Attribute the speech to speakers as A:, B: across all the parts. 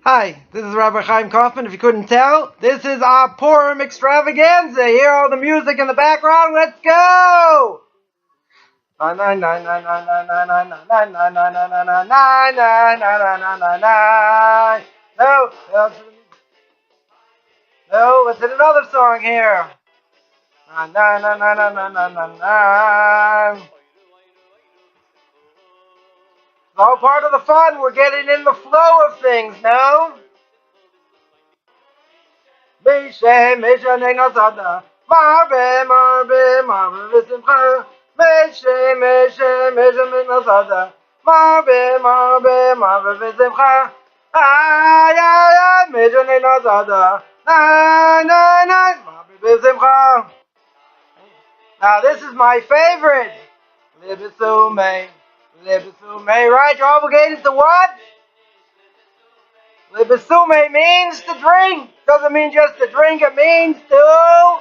A: Hi, this is Rabbi Chaim Coffman. If you couldn't tell, this is our Purim extravaganza. Hear all the music in the background? Let's go! No, let's hit another song here. It's all part of the fun. We're getting in the flow of things, no? Now this is my favorite. Right? You're obligated to what? Libisume means to drink. Doesn't mean just to drink, it means to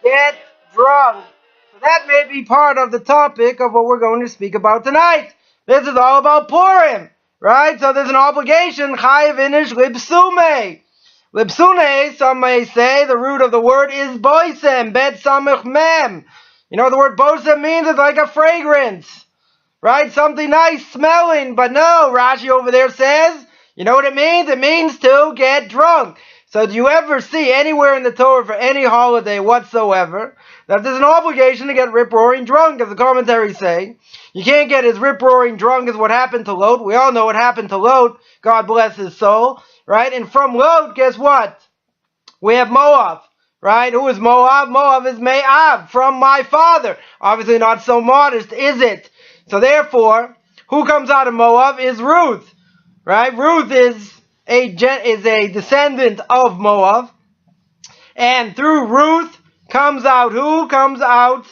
A: get drunk. So that may be part of the topic of what we're going to speak about tonight. This is all about Purim, right? So there's an obligation, Chayiv inish libsume. Libsune, some may say, the root of the word is boisem, bet samich mem. You know what the word boisem means? It's like a fragrance, right? Something nice smelling, but no, Rashi over there says, you know what it means? It means to get drunk. So do you ever see anywhere in the Torah for any holiday whatsoever that there's an obligation to get rip-roaring drunk, as the commentaries say? You can't get as rip-roaring drunk as what happened to Lot. We all know what happened to Lot. God bless his soul, right? And from Lot, guess what? We have Moab, right? Who is Moab? Moab is Me'ab, from my father. Obviously not so modest, is it? So therefore, who comes out of Moab is Ruth. Right? Ruth is a descendant of Moab. And through Ruth comes out who? Comes out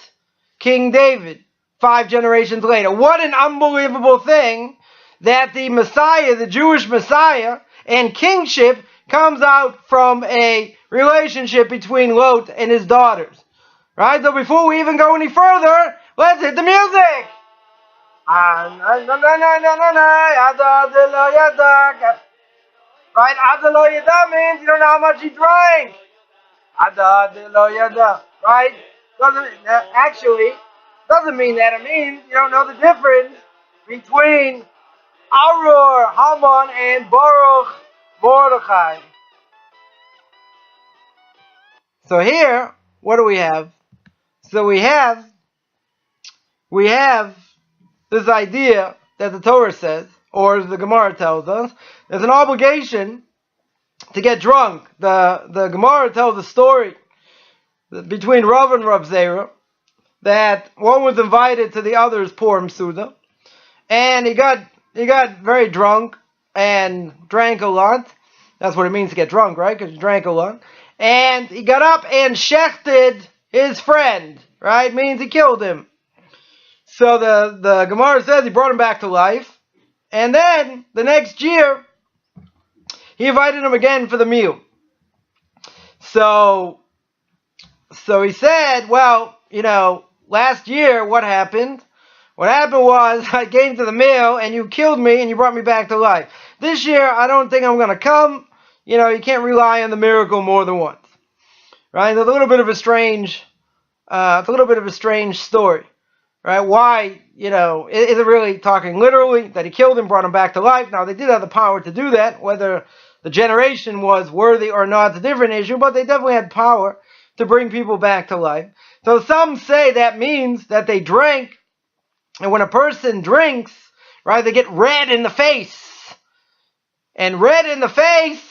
A: King David 5 generations later. What an unbelievable thing that the Messiah, the Jewish Messiah, and kingship comes out from a relationship between Lot and his daughters. Right? So before we even go any further, let's hit the music! Right, Adelo Yada means you don't know how much he drank. Right? Doesn't mean that. It means you don't know the difference between Arur, Haman, and Baruch Mordechai. So here, what do we have? So we have this idea that the Torah says, or as the Gemara tells us, there's an obligation to get drunk. The Gemara tells a story between Rav and Rav Zera that one was invited to the other's Purim Suda, and he got very drunk and drank a lot. That's what it means to get drunk, right? Because he drank a lot. And he got up and shechted his friend, right? Means he killed him. So the Gemara says he brought him back to life. And then, the next year, he invited him again for the meal. So he said, well, last year, what happened? What happened was, I came to the meal, and you killed me, and you brought me back to life. This year, I don't think I'm going to come. You can't rely on the miracle more than once. Right? It's a little bit of a strange story. Right? Why, is it really talking literally that he killed him, brought him back to life? Now, they did have the power to do that. Whether the generation was worthy or not, it's a different issue, but they definitely had power to bring people back to life. So some say that means that they drank, and when a person drinks, right, they get red in the face. And red in the face,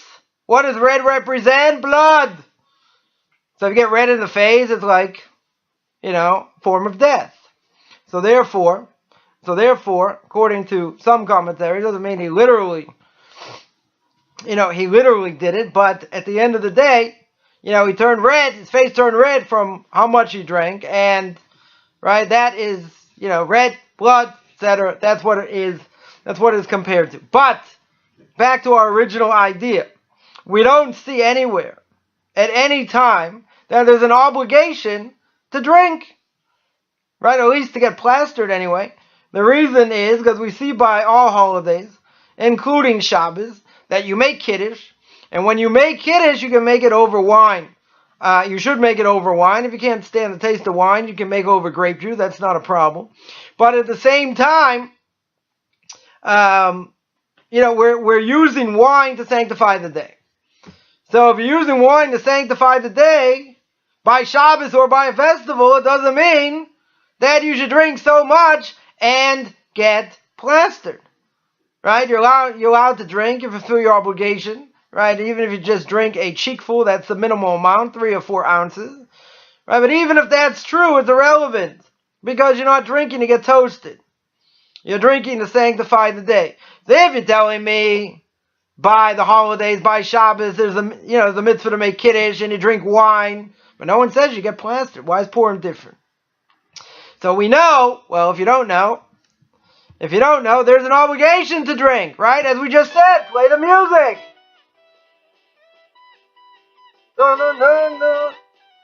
A: what does red represent? Blood. So if you get red in the face, it's like, form of death. So therefore, according to some commentaries, doesn't mean he literally did it, but at the end of the day, he turned red, his face turned red from how much he drank, and, right, that is, red, blood, etc. That's what it is compared to. But, back to our original idea. We don't see anywhere, at any time, that there's an obligation to drink. Right, at least to get plastered anyway. The reason is because we see by all holidays, including Shabbos, that you make Kiddush. And when you make Kiddush, you can make it over wine. You should make it over wine. If you can't stand the taste of wine, you can make over grape juice. That's not a problem. But at the same time, we're using wine to sanctify the day. So if you're using wine to sanctify the day, by Shabbos or by a festival, it doesn't mean that you should drink so much and get plastered. Right? You're allowed to drink if you fulfill your obligation. Right? Even if you just drink a cheekful, that's the minimal amount, 3 or 4 ounces. Right? But even if that's true, it's irrelevant. Because you're not drinking to get toasted. You're drinking to sanctify the day. So if you're telling me by the holidays, by Shabbos, there's the mitzvah to make Kiddush and you drink wine, but no one says you get plastered. Why is Purim different? So we know, well, if you don't know, there's an obligation to drink, right? As we just said, play the music. No.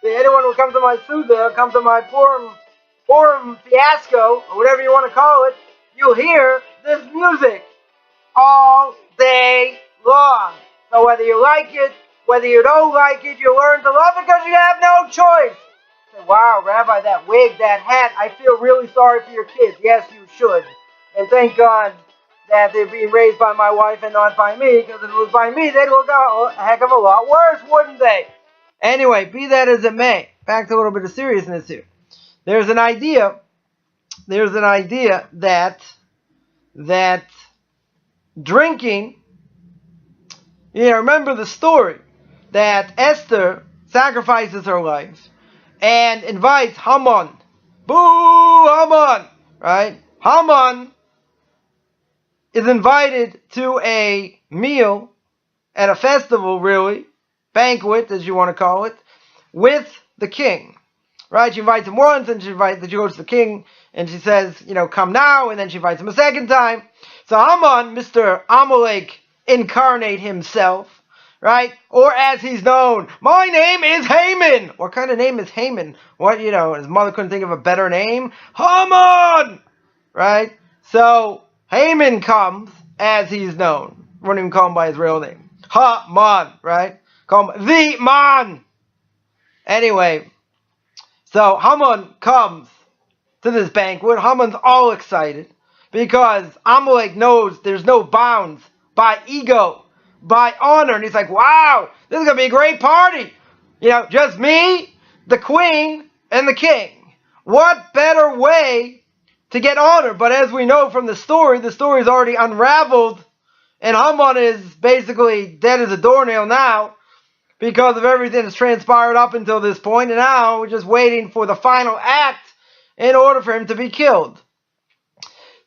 A: See, anyone who comes to my Suda, come to my Purim fiasco, or whatever you want to call it, you'll hear this music all day long. So whether you like it, whether you don't like it, you learn to love it because you have no choice. Say, wow, Rabbi, that wig, that hat, I feel really sorry for your kids. Yes, you should. And thank God that they're being raised by my wife and not by me, because if it was by me, they'd look a heck of a lot worse, wouldn't they? Anyway, be that as it may, back to a little bit of seriousness here. There's an idea that drinking, remember the story that Esther sacrifices her life and invites Haman. Boo, Haman! Right? Haman is invited to a meal at a festival, really, banquet, as you want to call it, with the king. Right? She invites him once, and she goes to the king, and she says, come now, and then she invites him a second time. So Haman, Mr. Amalek incarnate himself, right? Or as he's known, my name is Haman. What kind of name is Haman? What, his mother couldn't think of a better name? Haman! Right? So Haman comes as he's known. We won't even call him by his real name. Haman, right? Call him the man. Anyway, so Haman comes to this banquet. Haman's all excited because Amalek knows there's no bounds by ego, by honor. And he's like, wow, this is going to be a great party. Just me, the queen, and the king. What better way to get honor? But as we know from the story is already unraveled. And Haman is basically dead as a doornail now because of everything that's transpired up until this point. And now we're just waiting for the final act in order for him to be killed.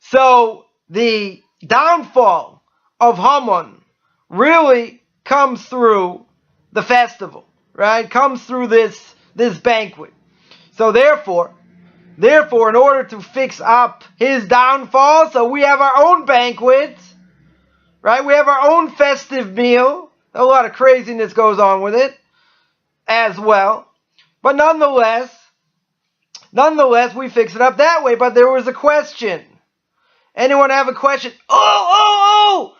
A: So the downfall of Haman really comes through the festival, right? Comes through this banquet. So therefore, in order to fix up his downfall, so we have our own banquet, right? We have our own festive meal. A lot of craziness goes on with it as well. But nonetheless, we fix it up that way. But there was a question. Anyone have a question? Oh!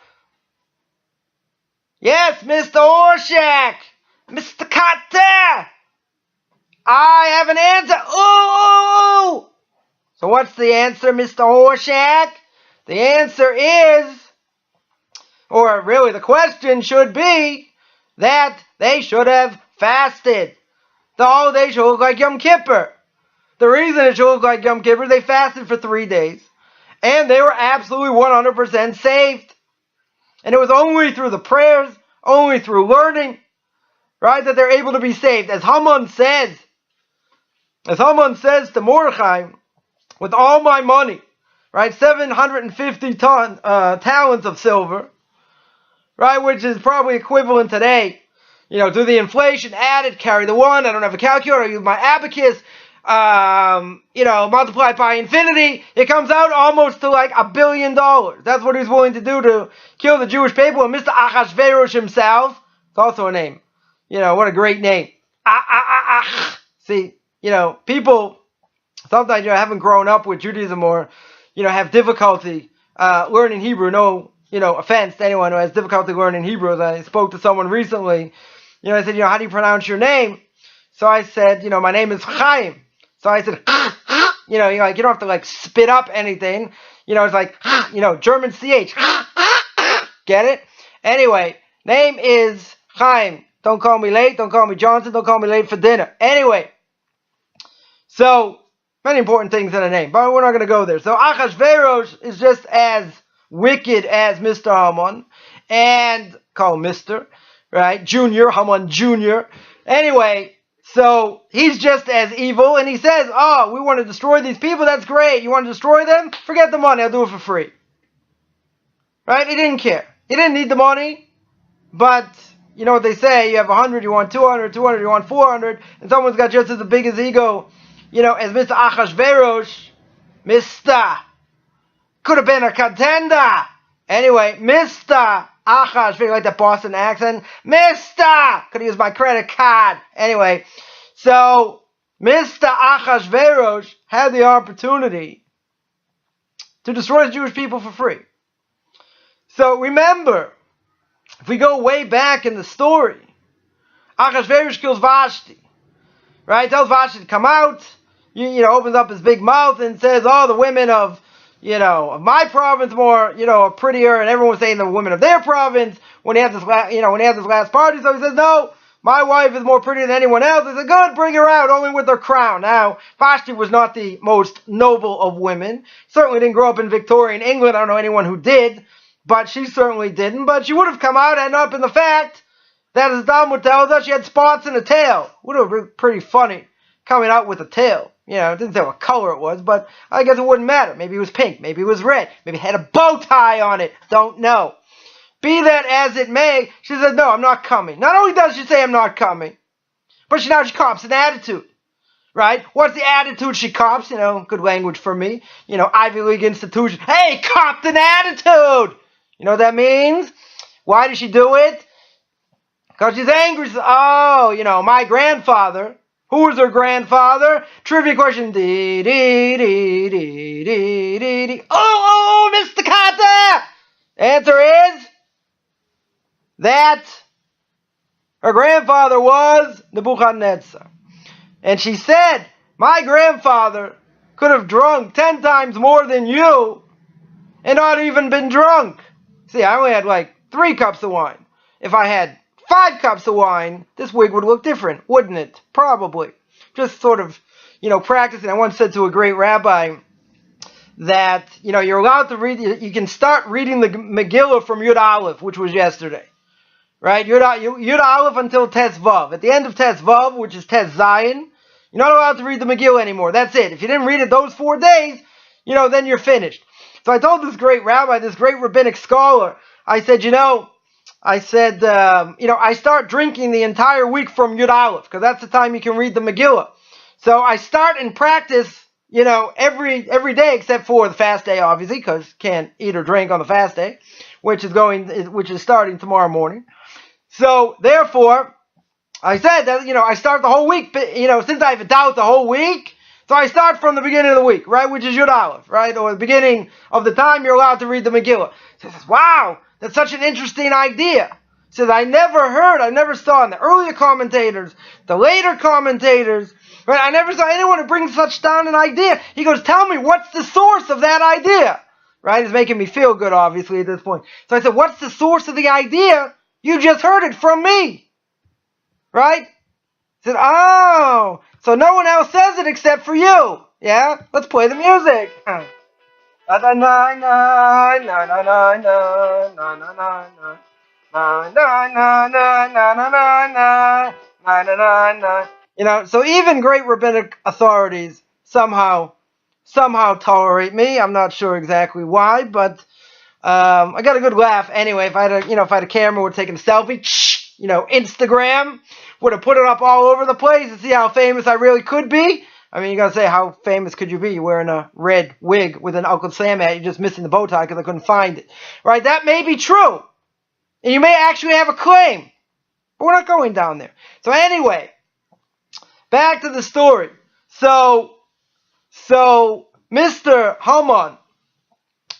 A: Yes, Mr. Orshak! Mr. Carter! I have an answer. Oh! So what's the answer, Mr. Orshak? The answer is, or really the question should be, that they should have fasted. The holiday should look like Yom Kippur. The reason it should look like Yom Kippur, they fasted for 3 days. And they were absolutely 100% saved. And it was only through the prayers, only through learning, right, that they're able to be saved. As Haman says to Mordechai, with all my money, right, 750 talents of silver, right, which is probably equivalent today, do the inflation, add it, carry the one, I don't have a calculator, I use my abacus, multiplied by infinity, it comes out almost to like $1 billion. That's what he's willing to do to kill the Jewish people. And Mr. Achashverosh himself, it's also a name. What a great name. See, people sometimes haven't grown up with Judaism or have difficulty learning Hebrew, know offense to anyone who has difficulty learning Hebrew. I spoke to someone recently. I said, how do you pronounce your name? So I said, my name is Chaim. So I said, you don't have to spit up anything. It's like, German CH. Get it? Anyway, name is Chaim. Don't call me late. Don't call me Johnson. Don't call me late for dinner. Anyway, so many important things in a name, but we're not going to go there. So Achashverosh is just as wicked as Mr. Haman, and call him Mr., right? Junior, Haman Jr. Anyway, so he's just as evil, and he says, oh, we want to destroy these people. That's great. You want to destroy them? Forget the money. I'll do it for free. Right? He didn't care. He didn't need the money, but you know what they say, you have 100, you want 200, 200, you want 400, and someone's got just as big as ego, as Mr. Achashverosh. Mr. Could have been a contender. Anyway, Mr. Achashverosh, like that Boston accent. Mr. Could have used my credit card. Anyway, so Mr. Achashverosh had the opportunity to destroy the Jewish people for free. So remember, if we go way back in the story, Achashverosh kills Vashti, right? Tells Vashti to come out, opens up his big mouth and says, oh, the women of my province more, are prettier, and everyone was saying the women of their province when he had this last party. So he says, no, my wife is more pretty than anyone else. He said, good, bring her out, only with her crown. Now, Vashti was not the most noble of women. Certainly didn't grow up in Victorian England. I don't know anyone who did, but she certainly didn't. But she would have come out and up in the fact that, as Talmud tells us, she had spots in a tail. Would have been pretty funny coming out with a tail. It didn't say what color it was, but I guess it wouldn't matter. Maybe it was pink. Maybe it was red. Maybe it had a bow tie on it. Don't know. Be that as it may, she said, no, I'm not coming. Not only does she say I'm not coming, but she cops an attitude. Right? What's the attitude she cops? Good language for me. Ivy League institution. Hey, copped an attitude! You know what that means? Why did she do it? Because she's angry. Oh, my grandfather. Who was her grandfather? Trivia question. Oh, Mr. Carter! Answer is that her grandfather was Nebuchadnezzar. And she said, my grandfather could have drunk 10 times more than you and not even been drunk. See, I only had 3 cups of wine. If I had 5 cups of wine, this wig would look different, wouldn't it? Probably. Just sort of, practicing. I once said to a great rabbi that, you're allowed to read, you can start reading the Megillah from Yud Aleph, which was yesterday. Right? Yud Aleph until Tes Vav. At the end of Tes Vav, which is Tes Zayin, you're not allowed to read the Megillah anymore. That's it. If you didn't read it those 4 days, then you're finished. So I told this great rabbi, this great rabbinic scholar, I said, I start drinking the entire week from Yud Aleph, because that's the time you can read the Megillah. So I start and practice, every day except for the fast day, obviously, because can't eat or drink on the fast day, which is starting tomorrow morning. So therefore, I said that, I start the whole week, since I have a doubt the whole week, so I start from the beginning of the week, right, which is Yud Aleph, right, or the beginning of the time you're allowed to read the Megillah. So he says, wow, that's such an interesting idea. He says, I never saw in the earlier commentators, the later commentators, right, I never saw anyone who brings such down an idea. He goes, tell me, what's the source of that idea? Right, it's making me feel good, obviously, at this point. So I said, what's the source of the idea? You just heard it from me. Right? He said, oh, so no one else says it except for you. Yeah? Let's play the music. So even great rabbinic authorities somehow tolerate me. I'm not sure exactly why, but I got a good laugh anyway. If I had a camera, would have taken a selfie, Instagram, would have put it up all over the place to see how famous I really could be. I mean, you gotta say, how famous could you be? You're wearing a red wig with an Uncle Sam hat. You're just missing the bow tie because I couldn't find it. Right? That may be true. And you may actually have a claim. But we're not going down there. So anyway, back to the story. So Mr. Haman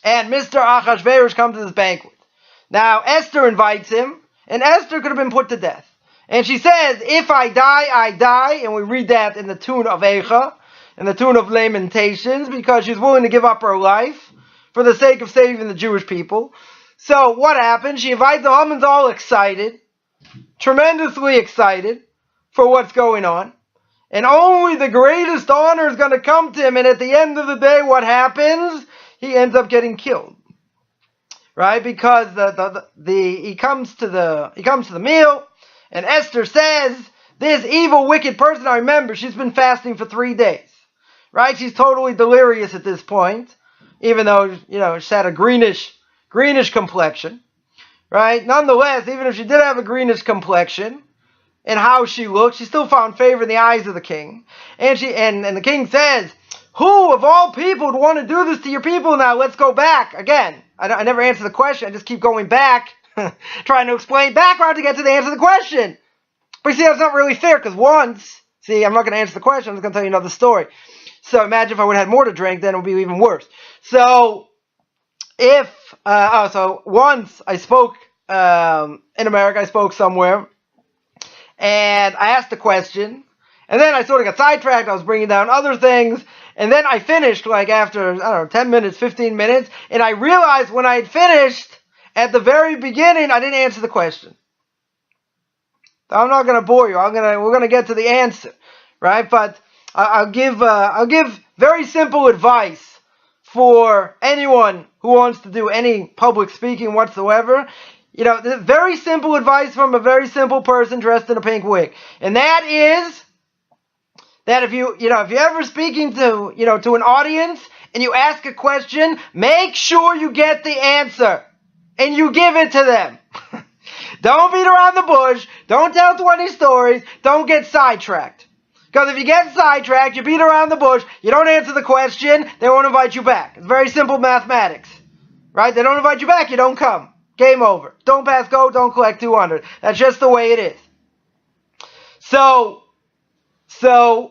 A: and Mr. Achashverosh come to this banquet. Now, Esther invites him, and Esther could have been put to death. And she says, if I die, I die. And we read that in the tune of Eicha, in the tune of Lamentations, because she's willing to give up her life for the sake of saving the Jewish people. So what happens? She invites the Haman's all excited, tremendously excited for what's going on. And only the greatest honor is going to come to him. And at the end of the day, what happens? He ends up getting killed. Right? Because he comes to the meal, and Esther says, this evil, wicked person, I remember, she's been fasting for 3 days. Right? She's totally delirious at this point, even though, she had a greenish complexion. Right? Nonetheless, even if she did have a greenish complexion, and how she looked, she still found favor in the eyes of the king. And the king says, who of all people would want to do this to your people now? Let's go back. Again, I never answer the question. I just keep going back, trying to explain background to get to the answer to the question. But you see, that's not really fair, because I'm not going to answer the question. I'm just going to tell you another story. So imagine if I would have had more to drink, then it would be even worse. So once I spoke in America, I spoke somewhere, and I asked the question, and then I sort of got sidetracked. I was bringing down other things, and then I finished after, 10 minutes, 15 minutes, and I realized when I had finished, at the very beginning, I didn't answer the question. So I'm not going to bore you. We're going to get to the answer, right? But I'll give very simple advice for anyone who wants to do any public speaking whatsoever. Very simple advice from a very simple person dressed in a pink wig. And that is that if you're ever speaking to an audience and you ask a question, make sure you get the answer and you give it to them. Don't beat around the bush. Don't tell 20 stories. Don't get sidetracked. Because if you get sidetracked, you beat around the bush, you don't answer the question, they won't invite you back. It's very simple mathematics. Right? They don't invite you back, you don't come. Game over. Don't pass go, don't collect 200. That's just the way it is. So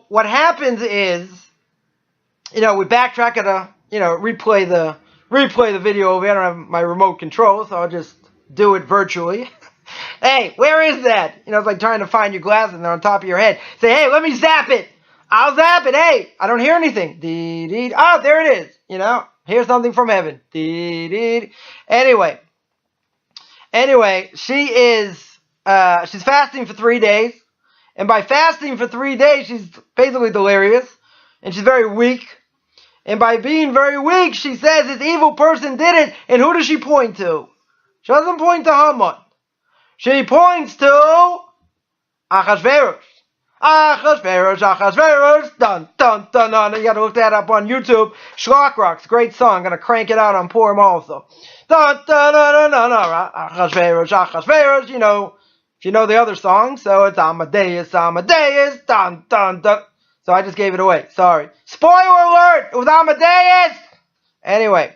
A: what happens is, we backtrack at replay the video over here. I don't have my remote control, so I'll just do it virtually. Hey, where is that? It's like trying to find your glasses and they're on top of your head. Say, hey, let me zap it. I'll zap it. Hey, I don't hear anything. Dee-dee. Oh, there it is. Here's something from heaven. Dee-dee. Anyway, she's fasting for 3 days. And by fasting for 3 days, she's basically delirious. And she's very weak. And by being very weak, she says this evil person did it. And who does she point to? She doesn't point to Haman. She points to Achashverosh. Achashverosh, dun, dun, dun, dun. You gotta look that up on YouTube. Shlock Rock's great song. I'm gonna crank it out on Purim also. Dun, dun, dun, dun, dun, Achashverosh. If you know the other song. So it's Amadeus, dun, dun, dun. So I just gave it away. Sorry. Spoiler alert! It was Amadeus! Anyway.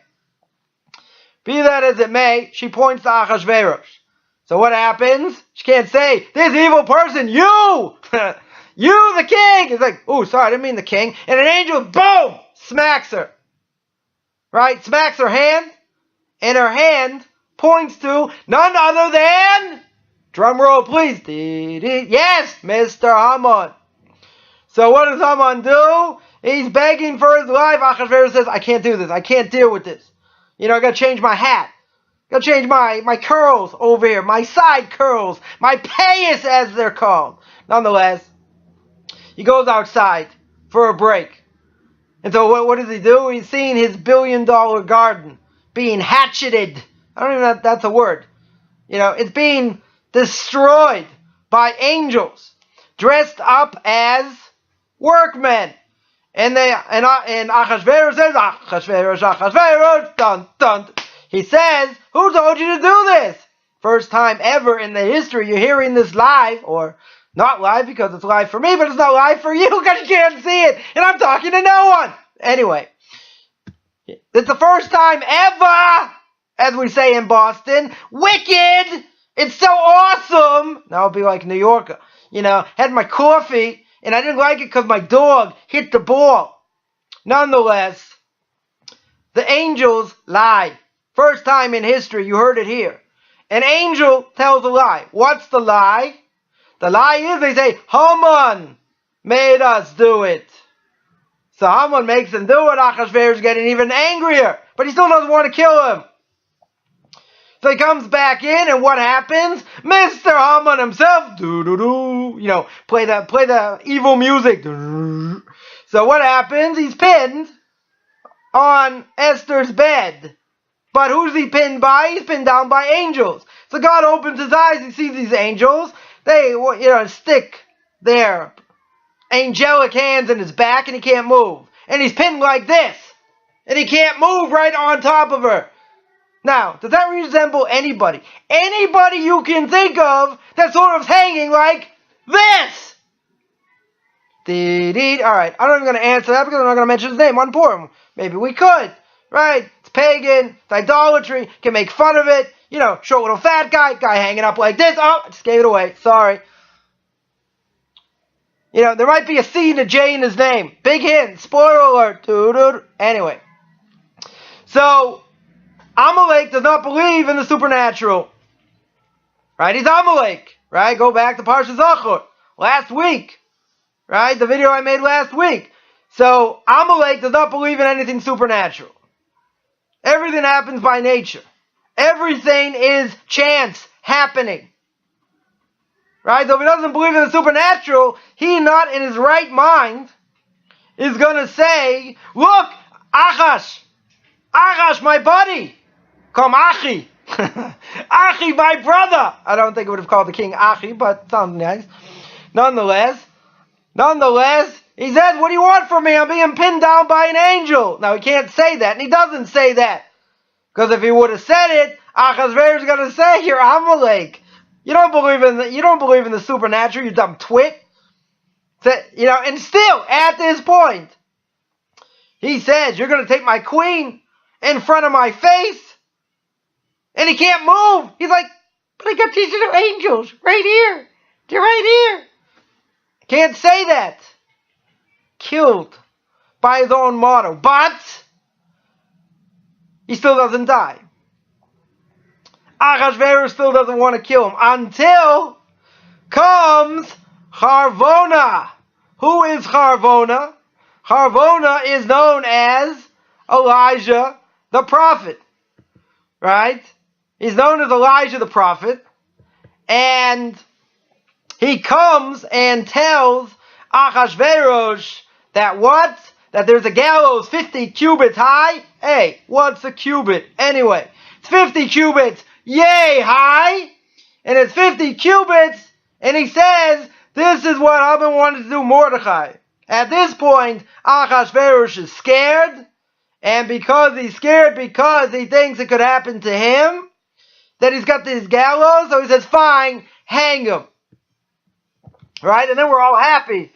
A: Be that as it may, she points to Achashverosh. So what happens? She can't say, this evil person, you! You, the king! It's like, oh, sorry, I didn't mean the king. And an angel, boom! Smacks her. Right? Smacks her hand. And her hand points to none other than, drum roll please, yes, Mr. Haman. So what does Haman do? He's begging for his life. Achashverosh says, I can't do this. I can't deal with this. I gotta change my hat. Gotta change my curls over here. My side curls. My payas, as they're called. Nonetheless, he goes outside for a break. And so what does he do? He's seeing his $1 billion garden being hatcheted. I don't even know if that's a word. It's being destroyed by angels dressed up as workmen. And Achashverosh says, Achashverosh, dun, dun. He says, who told you to do this? First time ever in the history you're hearing this live, or not live because it's live for me, but it's not live for you because you can't see it, and I'm talking to no one. Anyway, it's the first time ever, as we say in Boston, wicked. It's so awesome. Now I'll be like New Yorker. Had my coffee, and I didn't like it because my dog hit the ball. Nonetheless, the angels lie. First time in history, you heard it here. an angel tells a lie. What's the lie? The lie is they say, Haman made us do it. So Haman makes them do it. Achashverosh is getting even angrier. But he still doesn't want to kill him. So he comes back in, and what happens? Mr. Haman himself, play the evil music. So what happens? He's pinned on Esther's bed. But who's he pinned by? He's pinned down by angels. So God opens his eyes, he sees these angels. They, stick their angelic hands in his back, and he can't move. And he's pinned like this. And he can't move right on top of her. Now, does that resemble anybody? Anybody you can think of that sort of hanging like this? Alright, I'm not even going to answer that because I'm not going to mention his name on Purim. Maybe we could, right? It's pagan, it's idolatry, can make fun of it. Short little fat guy hanging up like this. Oh, I just gave it away, sorry. There might be a C and a J in his name. Big hint, spoiler alert. Anyway, so Amalek does not believe in the supernatural. Right? He's Amalek. Right? Go back to Parsha Zachor. Last week. Right? The video I made last week. So Amalek does not believe in anything supernatural. Everything happens by nature. Everything is chance happening. Right? So if he doesn't believe in the supernatural, he not in his right mind is going to say, look, Achash, my buddy. Come Achi. Achi, my brother. I don't think it would have called the king Achi, but sounds nice. Nonetheless, he says, what do you want from me? I'm being pinned down by an angel. Now, he can't say that, and he doesn't say that. Because if he would have said it, Achashverosh is going to say, you're Amalek. You don't believe in the supernatural, you dumb twit. And still, at this point, he says, you're going to take my queen in front of my face? And he can't move. He's like, but I got these little angels right here. They're right here. Can't say that. Killed by his own motto. But he still doesn't die. Achashverosh still doesn't want to kill him until comes Harvona. Who is Harvona? Harvona is known as Elijah the prophet. Right? He's known as Elijah the prophet. And he comes and tells Achashverosh that what? That there's a gallows 50 cubits high. Hey, what's a cubit? Anyway, it's 50 cubits, yay, high. And it's 50 cubits. And he says, this is what I've been wanting to do, Mordechai. At this point, Achashverosh is scared. And because he's scared, because he thinks it could happen to him, that he's got this gallows, so he says, fine, hang him. Right? And then we're all happy.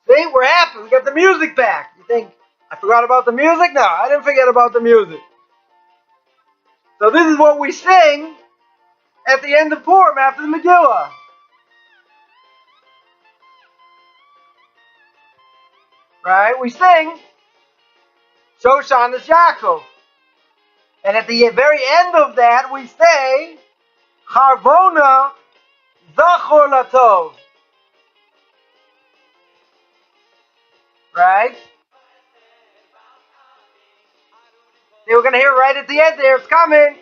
A: See, we're happy. We got the music back. You think, I forgot about the music? No, I didn't forget about the music. So this is what we sing at the end of Purim after the Megillah. Right? We sing Shoshanas Yaakov. And at the very end of that, we say Harvona Zachor Latov. Right? We're going to hear right at the end there. It's coming.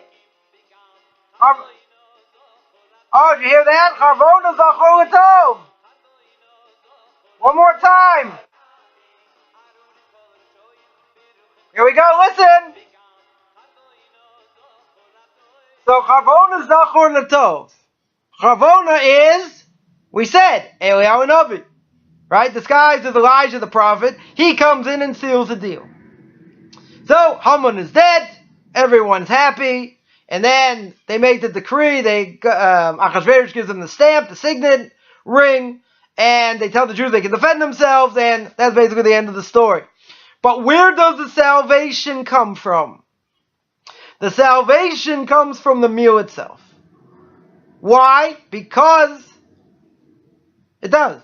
A: Oh, did you hear that? Harvona Zachor Latov. One more time. Here we go, listen. So Harvona Zachor Latov. Harvona is, we said, Eliyahu Navi. Right? Disguised as Elijah the prophet. He comes in and seals the deal. So Haman is dead. Everyone's happy. And then they make the decree. Achashverosh gives them the stamp, the signet, ring. And they tell the Jews they can defend themselves. And that's basically the end of the story. But where does the salvation come from? The salvation comes from the meal itself. Why? Because it does.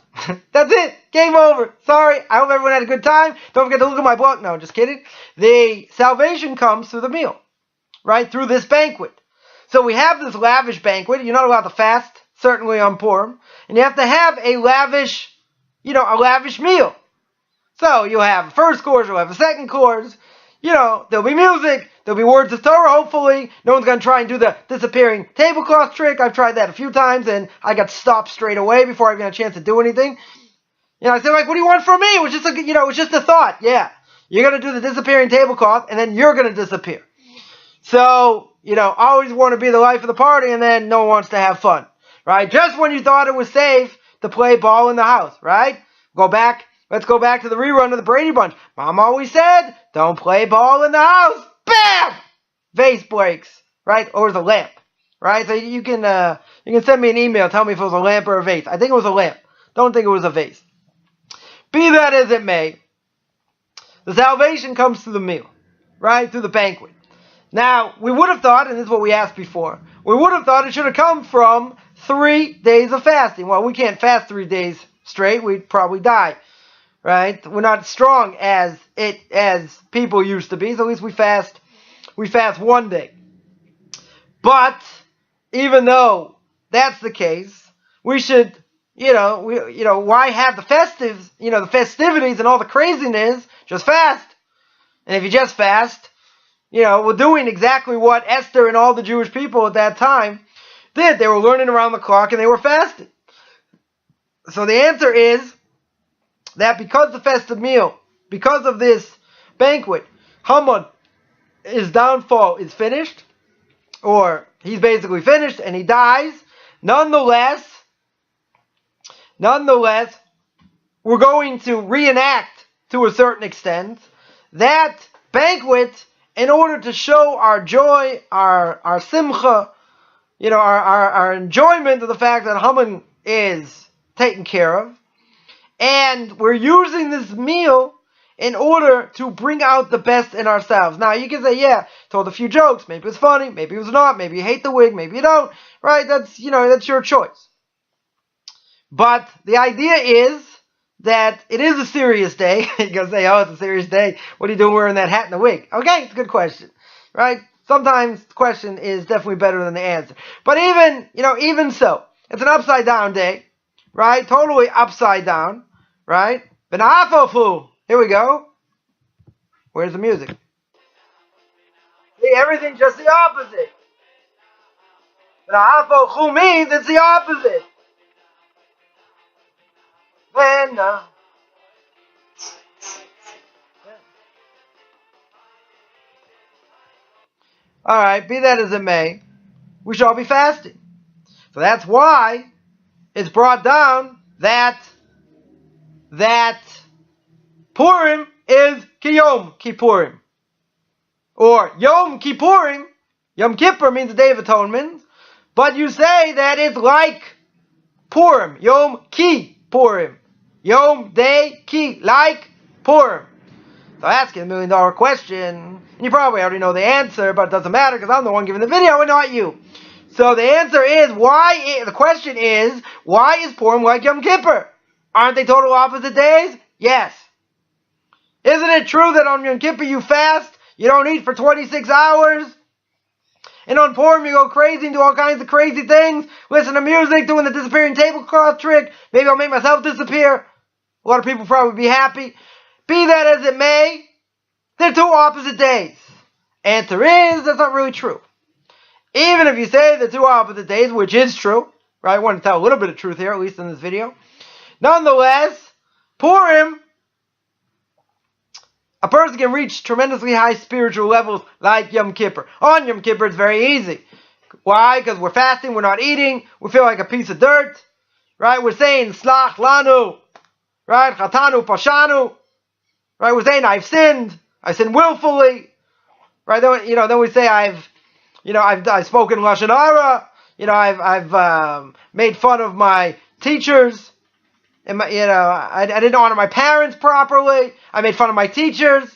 A: That's it. Game over. Sorry. I hope everyone had a good time. Don't forget to look at my blog. No, just kidding. The salvation comes through the meal, right? Through this banquet. So we have this lavish banquet. You're not allowed to fast, certainly on Purim. And you have to have a lavish meal. So you'll have a first course, you'll have a second course. There'll be music, there'll be words of Torah, hopefully. No one's going to try and do the disappearing tablecloth trick. I've tried that a few times, and I got stopped straight away before I even had a chance to do anything. I said, what do you want from me? It was just it was just a thought. Yeah, you're going to do the disappearing tablecloth, and then you're going to disappear. So, always want to be the life of the party, and then no one wants to have fun, right? Just when you thought it was safe to play ball in the house, right? Let's go back to the rerun of the Brady Bunch. Mom always said, don't play ball in the house. Bam! Vase breaks, right? Or it's a lamp, right? So you can send me an email, tell me if it was a lamp or a vase. I think it was a lamp. Don't think it was a vase. Be that as it may, the salvation comes through the meal, right? Through the banquet. Now, we would have thought, and this is what we asked before, we would have thought it should have come from 3 days of fasting. Well, we can't fast 3 days straight. We'd probably die. Right? We're not strong as people used to be, so at least we fast 1 day. But even though that's the case, we should, why have the festivities and all the craziness? Just fast. And if you just fast, we're doing exactly what Esther and all the Jewish people at that time did. They were learning around the clock and they were fasting. So the answer is that because the festive meal, because of this banquet, Haman, his downfall is finished, or he's basically finished and he dies. Nonetheless, we're going to reenact to a certain extent that banquet in order to show our joy, our simcha, our enjoyment of the fact that Haman is taken care of. And we're using this meal in order to bring out the best in ourselves. Now, you can say, yeah, told a few jokes. Maybe it was funny. Maybe it was not. Maybe you hate the wig. Maybe you don't. Right? That's your choice. But the idea is that it is a serious day. You're going to say, oh, it's a serious day. What are you doing wearing that hat and the wig? Okay, it's a good question. Right? Sometimes the question is definitely better than the answer. But even so, it's an upside down day. Right? Totally upside down. Right? Here we go. Where's the music? See, everything's just the opposite. V'na'afochu means it's the opposite. Then, Alright, be that as it may, we shall be fasting. So that's why it's brought down that Purim is Kiyom Kippurim. Or Yom Kippurim, Yom Kippur means the Day of Atonement, but you say that it's like Purim, Yom Kippurim. Yom Day Ki, like Purim. So asking $1 million question, and you probably already know the answer, but it doesn't matter because I'm the one giving the video and not you. So the answer is, the question is, why is Purim like Yom Kippur? Aren't they total opposite days? Yes. Isn't it true that on Yom Kippur you fast, you don't eat for 26 hours? And on Purim you go crazy and do all kinds of crazy things, listen to music, doing the disappearing tablecloth trick, maybe I'll make myself disappear. A lot of people probably be happy. Be that as it may, they're two opposite days. Answer is, that's not really true. Even if you say they're two opposite days, which is true, right? I want to tell a little bit of truth here, at least in this video. Nonetheless, Purim, a person can reach tremendously high spiritual levels like Yom Kippur. On Yom Kippur, it's very easy. Why? Because we're fasting, we're not eating, we feel like a piece of dirt, right? We're saying, Slach Lanu, right? Chatanu Pashanu, right? We're saying, I sinned willfully, right? Then we say, I've spoken Lashon Hara, I've made fun of my teachers, and I didn't honor my parents properly. I made fun of my teachers,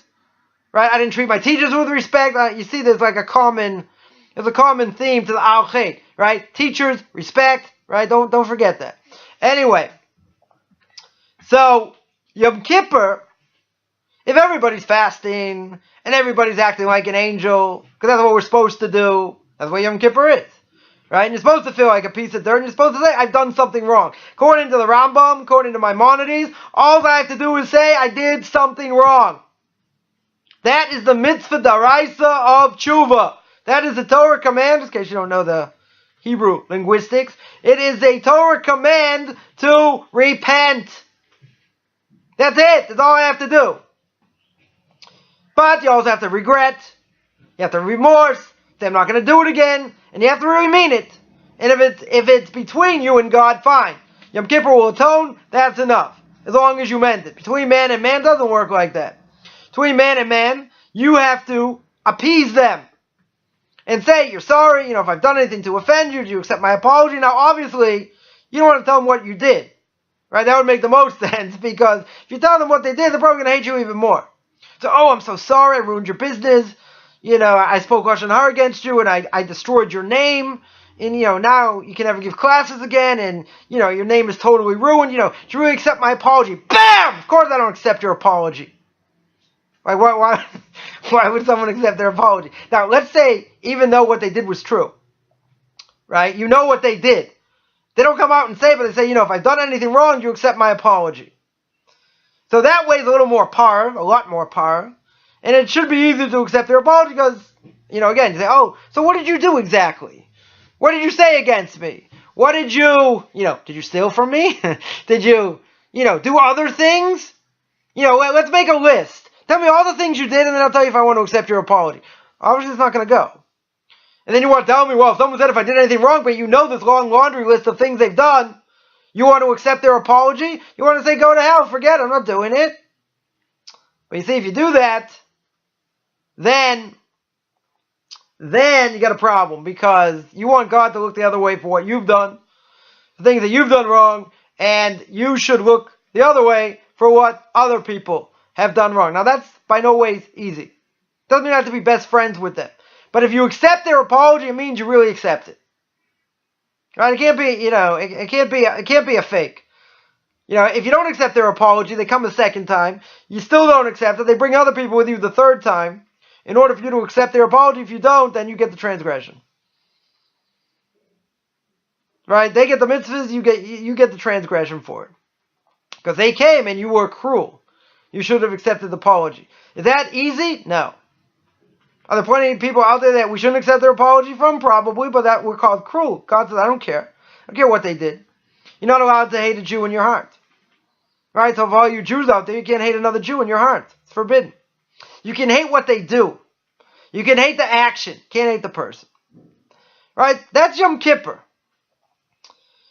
A: right? I didn't treat my teachers with respect. You see, there's a common theme to the Al Chet, right? Teachers, respect, right? Don't forget that. Anyway, So, Yom Kippur, if everybody's fasting and everybody's acting like an angel, because that's what we're supposed to do, that's what Yom Kippur is. Right? And you're supposed to feel like a piece of dirt, and you're supposed to say, I've done something wrong. According to the Rambam, according to Maimonides, all I have to do is say, I did something wrong. That is the mitzvah daraisa of tshuva. That is the Torah command, in case you don't know the Hebrew linguistics. It is a Torah command to repent. That's it. That's all I have to do. But you also have to regret. You have to remorse. Say, I'm not going to do it again. And you have to really mean it. And if it's between you and God, fine. Yom Kippur will atone. That's enough. As long as you mend it. Between man and man doesn't work like that. Between man and man, you have to appease them. And say, you're sorry. If I've done anything to offend you, do you accept my apology? Now, obviously, you don't want to tell them what you did. Right? That would make the most sense. Because if you tell them what they did, they're probably going to hate you even more. So, I'm so sorry. I ruined your business. I spoke Lashon Hara against you, and I destroyed your name, and, now you can never give classes again, and, your name is totally ruined, do you really accept my apology? BAM! Of course I don't accept your apology. Like, why would someone accept their apology? Now, let's say, even though what they did was true, right? You know what they did. They don't come out and say it, but they say, if I've done anything wrong, you accept my apology. So that way is a little more par, a lot more par. And it should be easy to accept their apology because, again, you say, so what did you do exactly? What did you say against me? What did you, did you steal from me? Did you, do other things? Let's make a list. Tell me all the things you did and then I'll tell you if I want to accept your apology. Obviously, it's not going to go. And then you want to tell me, if someone said if I did anything wrong, but this long laundry list of things they've done, you want to accept their apology? You want to say, go to hell, forget it, I'm not doing it. But you see, if you do that, then you got a problem because you want God to look the other way for what you've done, the things that you've done wrong, and you should look the other way for what other people have done wrong. Now that's by no ways easy. Doesn't mean you have to be best friends with them. But if you accept their apology, it means you really accept it. Right? It can't be, it can't be a fake. If you don't accept their apology, they come a second time, you still don't accept it, they bring other people with you the third time, in order for you to accept their apology. If you don't, then you get the transgression. Right? They get the mitzvahs, you get the transgression for it. Because they came and you were cruel. You should have accepted the apology. Is that easy? No. Are there plenty of people out there that we shouldn't accept their apology from? Probably, but that we're called cruel. God says, I don't care. I don't care what they did. You're not allowed to hate a Jew in your heart. Right? So for all you Jews out there, you can't hate another Jew in your heart. It's forbidden. You can hate what they do. You can hate the action. Can't hate the person. Right? That's Yom Kippur.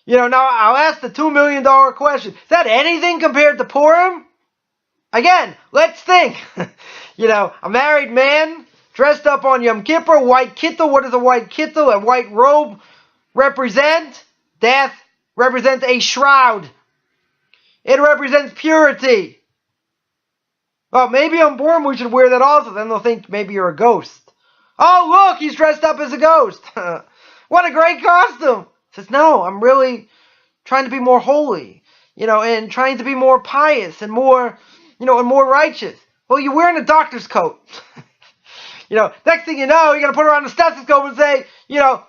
A: Now I'll ask the $2 million question. Is that anything compared to Purim? Again, let's think. A married man dressed up on Yom Kippur, white kittel. What does a white kittel, a white robe represent? Death represents a shroud. It represents purity. Well, maybe on Purim we should wear that also. Then they'll think maybe you're a ghost. Oh, look, he's dressed up as a ghost. What a great costume. He says, no, I'm really trying to be more holy, and trying to be more pious and more, and more righteous. Well, you're wearing a doctor's coat. Next thing you know, you're going to put around a stethoscope and say,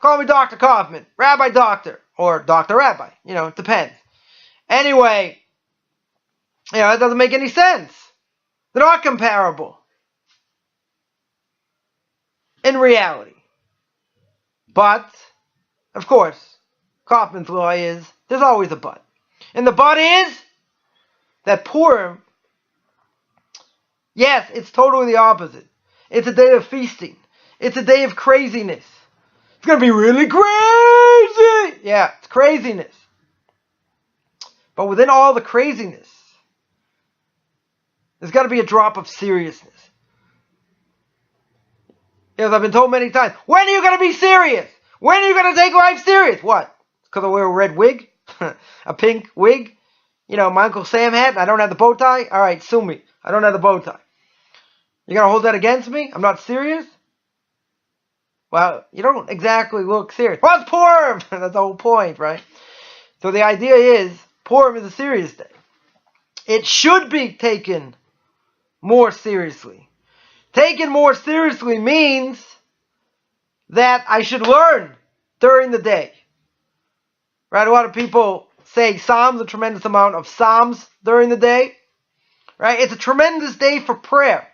A: call me Dr. Coffman, Rabbi Doctor, or Dr. Rabbi. It depends. Anyway, it doesn't make any sense. They're not comparable in reality. But, of course, Coffman's law is, there's always a but. And the but is that Purim, yes, it's totally the opposite. It's a day of feasting. It's a day of craziness. It's going to be really crazy. Yeah, it's craziness. But within all the craziness, there's got to be a drop of seriousness. As I've been told many times, when are you going to be serious? When are you going to take life serious? What? Because I wear a red wig? A pink wig? My Uncle Sam hat and I don't have the bow tie? All right, sue me. I don't have the bow tie. You're going to hold that against me? I'm not serious? Well, you don't exactly look serious. Well, it's Purim! That's the whole point, right? So the idea is, Purim is a serious day. it should be taken more seriously. Taken more seriously means that I should learn during the day. Right? A lot of people say Psalms, a tremendous amount of Psalms during the day. Right? It's a tremendous day for prayer.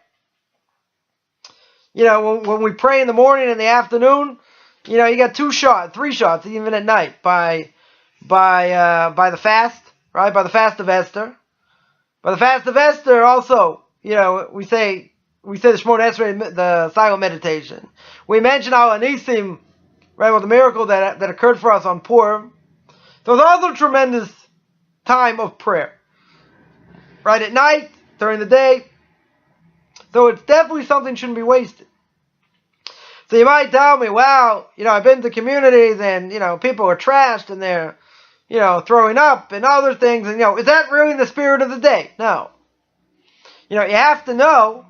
A: You know, when we pray in the morning and the afternoon, you know, you got 3 shots, even at night, by the fast, right? By the fast of Esther. By the fast of Esther, also, you know, we say the Shemona Esrei, the silent meditation. We mention Al Anisim, right, with the miracle that occurred for us on Purim. So it's also a tremendous time of prayer, right? At night, during the day. So it's definitely something shouldn't be wasted. So you might tell me, well, you know, I've been to communities and, you know, people are trashed and they're, you know, throwing up and other things. And, you know, is that really the spirit of the day? No. You know, you have to know,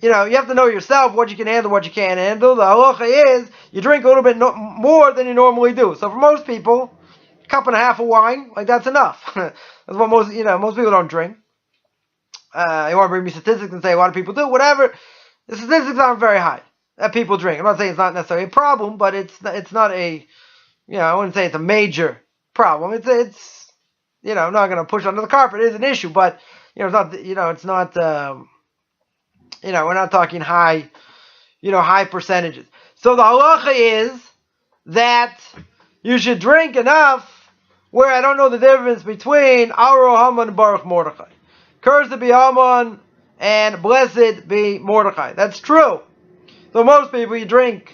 A: you have to know yourself what you can handle, what you can't handle. The halacha is you drink a little bit more than you normally do. So for most people, a cup and a half of wine, like that's enough. That's what most people don't drink. You want to bring me statistics and say a lot of people do, whatever. The statistics aren't very high that people drink. I'm not saying it's not necessarily a problem, but it's not a, I wouldn't say it's a major problem. It's I'm not going to push it under the carpet. It is an issue, but it's not we're not talking high percentages. So the halacha is that you should drink enough where I don't know the difference between Aro Haman and Baruch Mordechai. Cursed be Haman and blessed be Mordechai. That's true. So most people, you drink,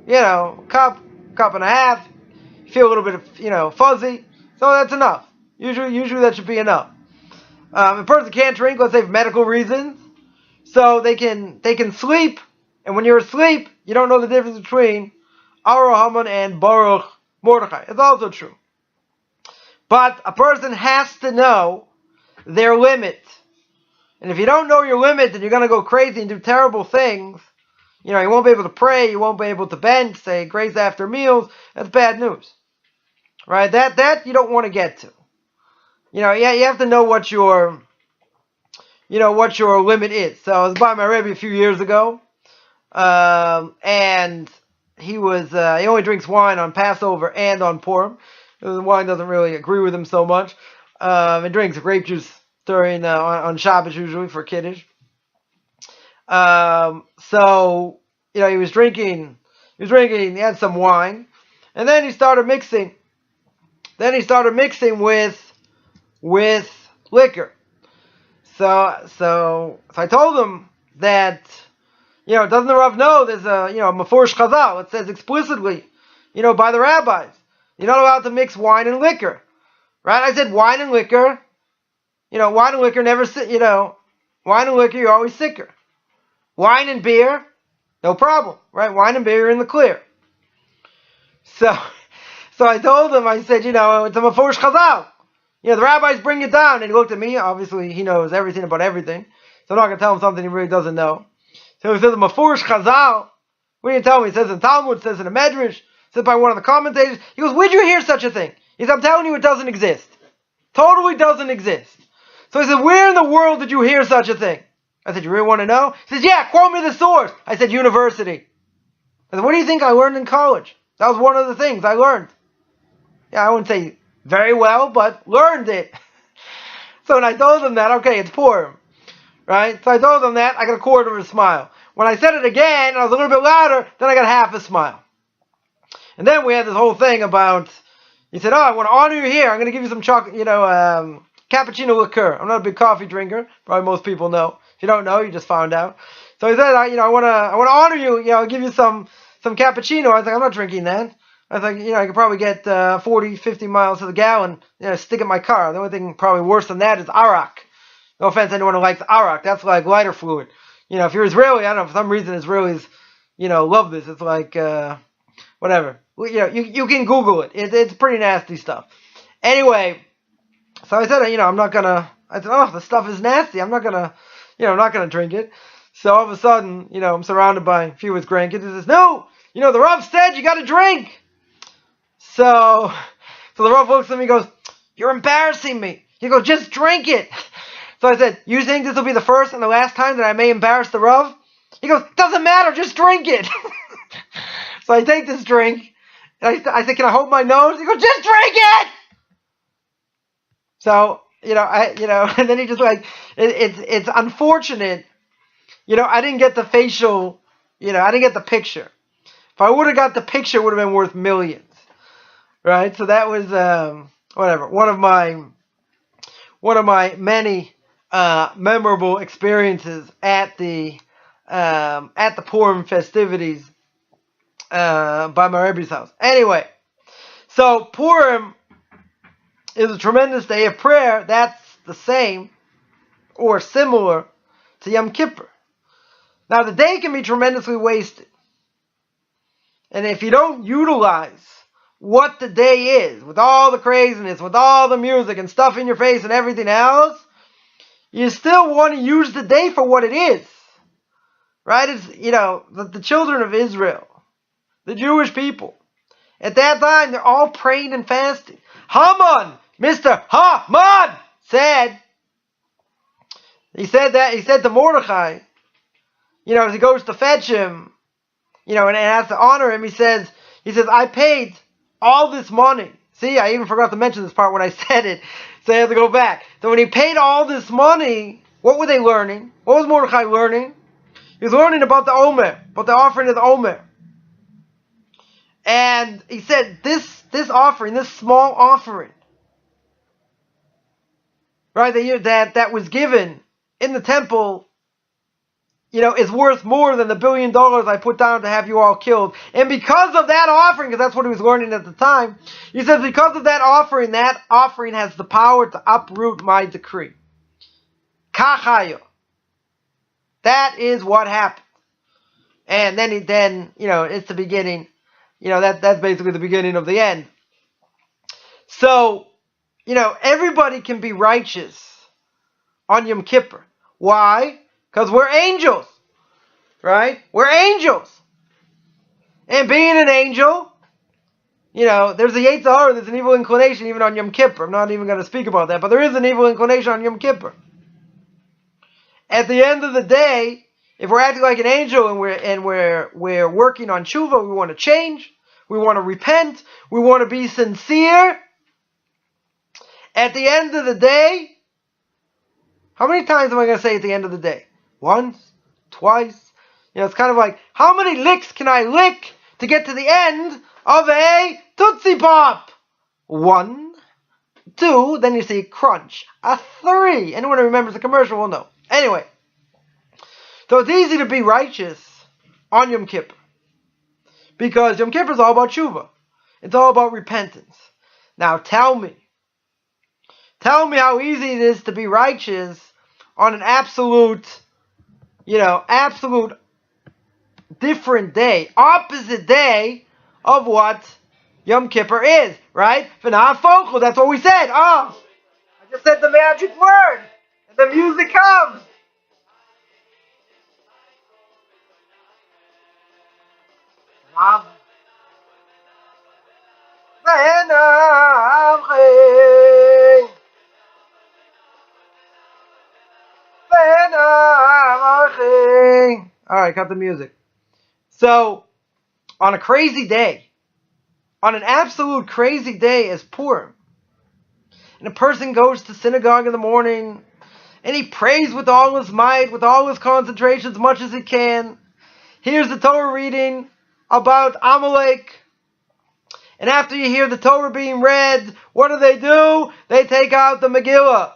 A: cup and a half. You feel a little bit of, fuzzy. So that's enough. Usually that should be enough. If a person can't drink, let's say for medical reasons, so they can sleep, and when you're asleep, you don't know the difference between Aro Haman and Baruch Mordechai. It's also true. But a person has to know their limit. And if you don't know your limit, then you're going to go crazy and do terrible things. You won't be able to pray, you won't be able to bench, say grace after meals. That's bad news. Right? That you don't want to get to. You have to know what your limit is. So I was by my Rabbi a few years ago, and he only drinks wine on Passover and on Purim. The wine doesn't really agree with him so much. He drinks grape juice during on Shabbos usually for Kiddush. So he was drinking. He had some wine, and then he started mixing. With liquor. So I told him that, doesn't the Rav know there's a, Mefurish Chazal, it says explicitly, by the rabbis, you're not allowed to mix wine and liquor. Right? I said wine and liquor, never, wine and liquor, you're always sicker. Wine and beer, no problem. Right? Wine and beer, you're in the clear. So I told him, I said, it's a Mefurish Chazal. The rabbis bring it down. And he looked at me. Obviously, he knows everything about everything. So I'm not going to tell him something he really doesn't know. So he says, Mefurish Chazal. What didn't tell me? He says in Talmud, it says in a Medrash, it says by one of the commentators. He goes, where'd you hear such a thing? He said, I'm telling you, it doesn't exist. Totally doesn't exist. So I said, where in the world did you hear such a thing? I said, you really want to know? He says, yeah, quote me the source. I said, university. I said, what do you think I learned in college? That was one of the things I learned. Yeah, I wouldn't say very well, but learned it. So when I told him that, okay, it's Purim, right? So I told him that, I got a quarter of a smile. When I said it again, and I was a little bit louder, then I got half a smile. And then we had this whole thing about, he said, I want to honor you here. I'm going to give you some chocolate, cappuccino liqueur. I'm not a big coffee drinker. Probably most people know. If you don't know, you just found out. So he said, I want to honor you. I'll give you some cappuccino. I was like, I'm not drinking that. I was like, I could probably get 40, 50 miles to the gallon, stick in my car. The only thing probably worse than that is arak. No offense to anyone who likes arak. That's like lighter fluid. If you're Israeli, I don't know, for some reason Israelis, love this. It's like, whatever. You can Google it. It's pretty nasty stuff. Anyway, so I said, I'm not going to, the stuff is nasty. I'm not going to drink it. So all of a sudden, I'm surrounded by a few of his grandkids. He says, no, the Rav said you got to drink. So the Rav looks at me and goes, you're embarrassing me. He goes, just drink it. So I said, you think this will be the first and the last time that I may embarrass the Rav? He goes, doesn't matter, just drink it. So I take this drink, and I said, can I hold my nose? He goes, just drink it! So, and then he just like, it's unfortunate, I didn't get the facial, I didn't get the picture. If I would have got the picture, it would have been worth millions. Right? So that was, whatever, one of my many memorable experiences at the Purim festivities by my Rabbi's house. Anyway, so Purim is a tremendous day of prayer. That's the same or similar to Yom Kippur. Now, the day can be tremendously wasted. And if you don't utilize what the day is, with all the craziness, with all the music and stuff in your face and everything else, you still want to use the day for what it is. Right? It's, the children of Israel, the Jewish people, at that time, they're all praying and fasting. Haman, Mr. Haman, he said to Mordechai, as he goes to fetch him, and has to honor him, he says, I paid all this money. See, I even forgot to mention this part when I said it, so I have to go back. So when he paid all this money, what were they learning? What was Mordechai learning? He was learning about the Omer, about the offering of the Omer. And he said, this offering, this small offering, right, that was given in the temple, is worth more than the $1 billion I put down to have you all killed. And because of that offering, because that's what he was learning at the time, he says, because of that offering has the power to uproot my decree. Kachayo. That is what happened. And then it's the beginning. That's basically the beginning of the end. So, everybody can be righteous on Yom Kippur. Why? Because we're angels. Right? We're angels. And being an angel, there's a Yetzer hara, there's an evil inclination even on Yom Kippur. I'm not even going to speak about that, but there is an evil inclination on Yom Kippur. At the end of the day, if we're acting like an angel and we're working on tshuva, we want to change, we want to repent, we want to be sincere. At the end of the day, how many times am I going to say at the end of the day? Once, twice. It's kind of like, how many licks can I lick to get to the end of a Tootsie Pop? 1, 2, then you see crunch. A 3. Anyone who remembers the commercial will know. Anyway, so it's easy to be righteous on Yom Kippur. Because Yom Kippur is all about tshuva. It's all about repentance. Now tell me how easy it is to be righteous on an absolute different day, opposite day of what Yom Kippur is, right? V'na'afochel, that's what we said. Oh, I just said the magic word, and the music comes. Alright, cut the music. So, on a crazy day, on an absolute crazy day as Purim, and a person goes to synagogue in the morning, and he prays with all his might, with all his concentration, as much as he can, hears the Torah reading about Amalek, and after you hear the Torah being read, what do? They take out the Megillah.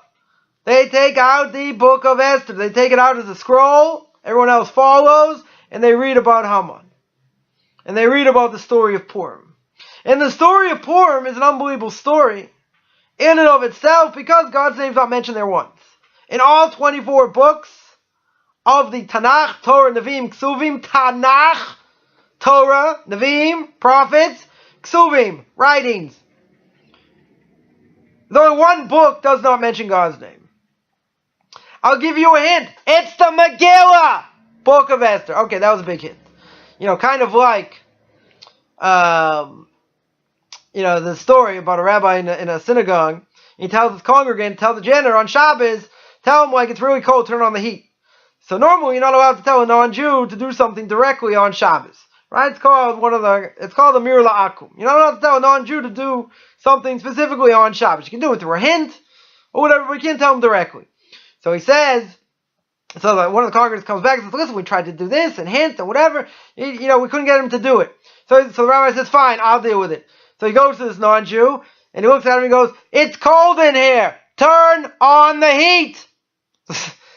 A: They take out the book of Esther. They take it out as a scroll. Everyone else follows, and they read about Haman. And they read about the story of Purim. And the story of Purim is an unbelievable story in and of itself because God's name is not mentioned there once. In all 24 books of the Tanakh, Torah, Nevi'im, Ksuvim, Tanakh, Torah, Nevi'im, prophets, Ksuvim, writings. There's only one book does not mention God's name. I'll give you a hint. It's the Megillah, Book of Esther. Okay, that was a big hint. Kind of like, the story about a rabbi in a synagogue. He tells his congregant, tells the janitor on Shabbos tell them like it's really cold, turn on the heat. So normally you're not allowed to tell a non-Jew to do something directly on Shabbos. Right? It's called the mir la'akum. You're not allowed to tell a non-Jew to do something specifically on Shabbos. You can do it through a hint or whatever, but you can't tell him directly. So he says, so one of the congregants comes back and says, listen, we tried to do this and hint and whatever. We couldn't get him to do it. So the rabbi says, fine, I'll deal with it. So he goes to this non-Jew and he looks at him and he goes, it's cold in here. Turn on the heat.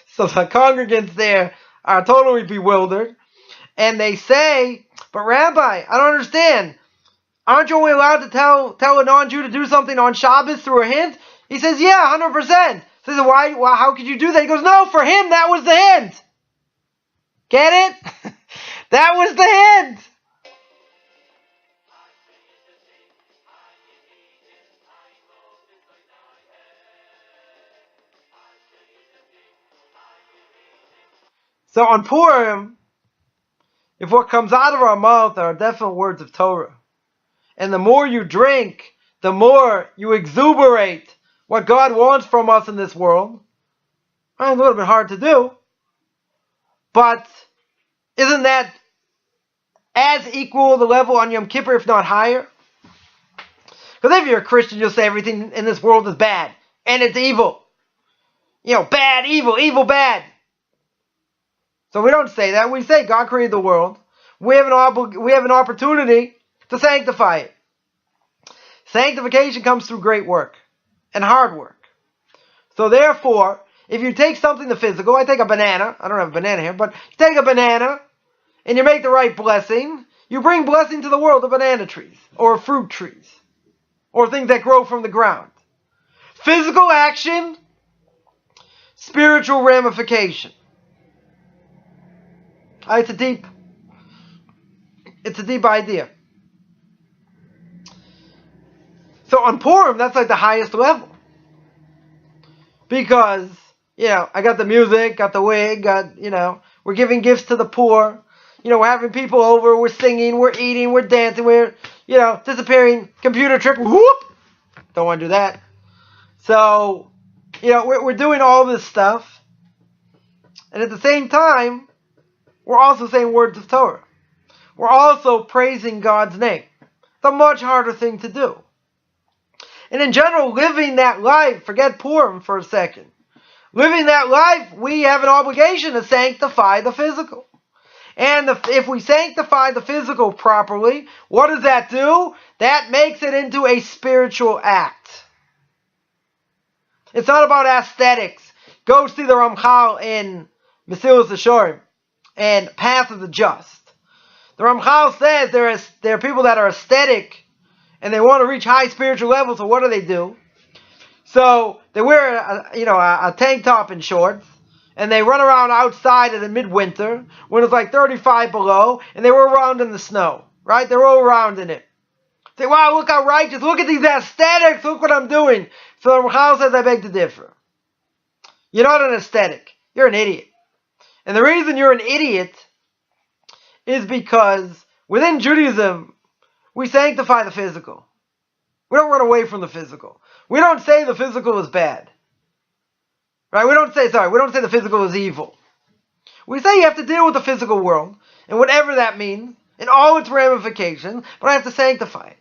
A: So the congregants there are totally bewildered. And they say, but Rabbi, I don't understand. Aren't you only allowed to tell a non-Jew to do something on Shabbos through a hint? He says, yeah, 100%. So he says, why, how could you do that? He goes, no, for him, that was the hint. Get it? That was the hint. So on Purim, if what comes out of our mouth are definite words of Torah, and the more you drink, the more you exuberate what God wants from us in this world, it's a little bit hard to do, but isn't that as equal the level on Yom Kippur, if not higher? Because if you're a Christian, you'll say everything in this world is bad, and it's evil. Bad, evil, evil, bad. So we don't say that. We say God created the world. We have an opportunity to sanctify it. Sanctification comes through great work and hard work. So therefore, if you take something the physical, I take a banana. I don't have a banana here, but you take a banana and you make the right blessing. You bring blessing to the world of banana trees or fruit trees or things that grow from the ground. Physical action, spiritual ramification. It's a deep idea. So on Purim, that's like the highest level. Because, I got the music, got the wig, we're giving gifts to the poor. We're having people over, we're singing, we're eating, we're dancing, we're, disappearing, computer trick, whoop! Don't want to do that. So, we're doing all this stuff. And at the same time, we're also saying words of Torah. We're also praising God's name. It's a much harder thing to do. And in general, living that life, forget Purim for a second. Living that life, we have an obligation to sanctify the physical. And if we sanctify the physical properly, what does that do? That makes it into a spiritual act. It's not about aesthetics. Go see the Ramchal in Mesilas Yesharim and Path of the Just. The Ramchal says there are people that are aesthetic and they want to reach high spiritual levels, so what do? So they wear a tank top and shorts, and they run around outside in the midwinter when it's like 35 below, and they roll around in the snow, right? They roll around in it. Say, wow, look how righteous, look at these aesthetics, look what I'm doing. So the Ramchal says, I beg to differ. You're not an aesthetic, you're an idiot. And the reason you're an idiot is because within Judaism, we sanctify the physical. We don't run away from the physical. We don't say the physical is bad. Right? We don't say the physical is evil. We say you have to deal with the physical world, and whatever that means, in all its ramifications, but I have to sanctify it.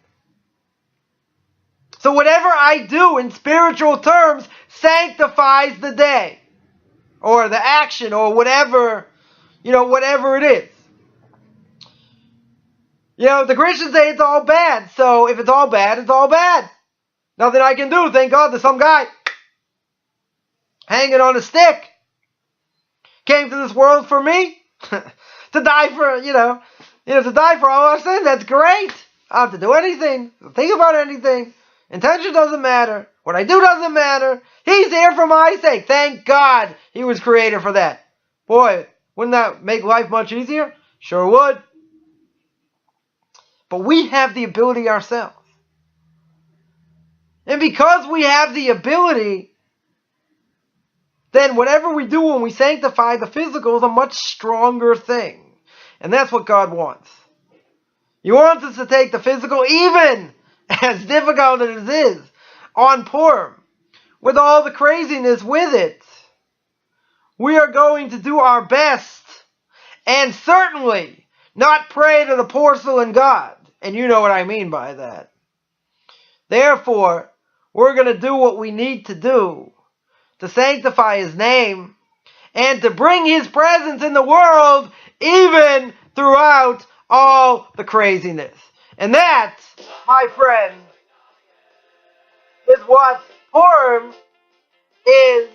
A: So whatever I do in spiritual terms sanctifies the day, or the action, or whatever it is. The Christians say it's all bad. So if it's all bad, it's all bad. Nothing I can do. Thank God there's some guy hanging on a stick. Came to this world for me. to die for, to die for all our sins. That's great. I don't have to do anything. Don't think about anything. Intention doesn't matter. What I do doesn't matter. He's here for my sake. Thank God he was created for that. Boy, wouldn't that make life much easier? Sure would. But we have the ability ourselves. And because we have the ability, then whatever we do when we sanctify the physical is a much stronger thing. And that's what God wants. He wants us to take the physical, even as difficult as it is, on Purim, with all the craziness with it. we are going to do our best and certainly not pray to the porcelain god. And you know what I mean by that. Therefore, we're going to do what we need to do to sanctify his name and to bring his presence in the world even throughout all the craziness. And that, my friend, is what Purim is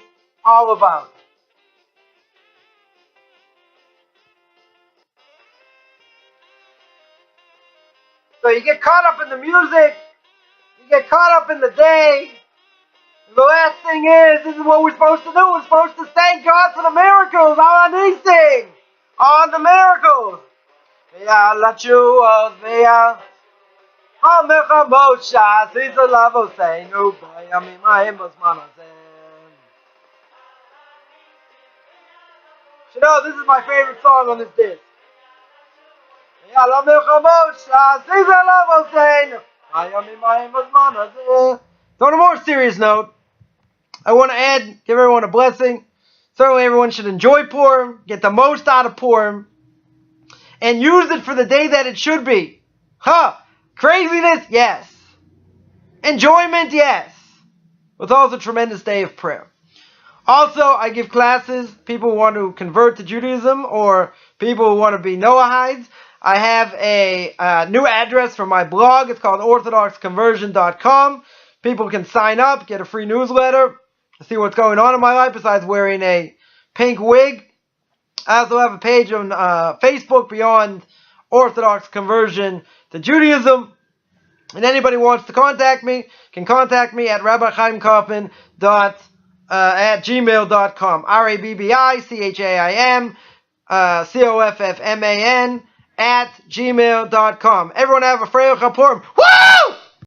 A: all about. So you get caught up in the music, you get caught up in the day. The last thing is, this is what we're supposed to do. We're supposed to thank God for the miracles, on the miracles. You know, this is my favorite song on this disc. So on a more serious note, I want to give everyone a blessing. Certainly everyone should enjoy Purim, get the most out of Purim, and use it for the day that it should be. Craziness? Yes. Enjoyment? Yes. It's also a tremendous day of prayer. Also, I give classes, people who want to convert to Judaism or people who want to be Noahides. I have a new address for my blog. It's called orthodoxconversion.com. People can sign up, get a free newsletter, see what's going on in my life besides wearing a pink wig. I also have a page on Facebook beyond Orthodox Conversion to Judaism. And anybody who wants to contact me can contact me at rabbichaimcoffman at gmail.com. RABBICHAIM COFFMAN at gmail.com. Everyone have a Freilich Purim. Woo!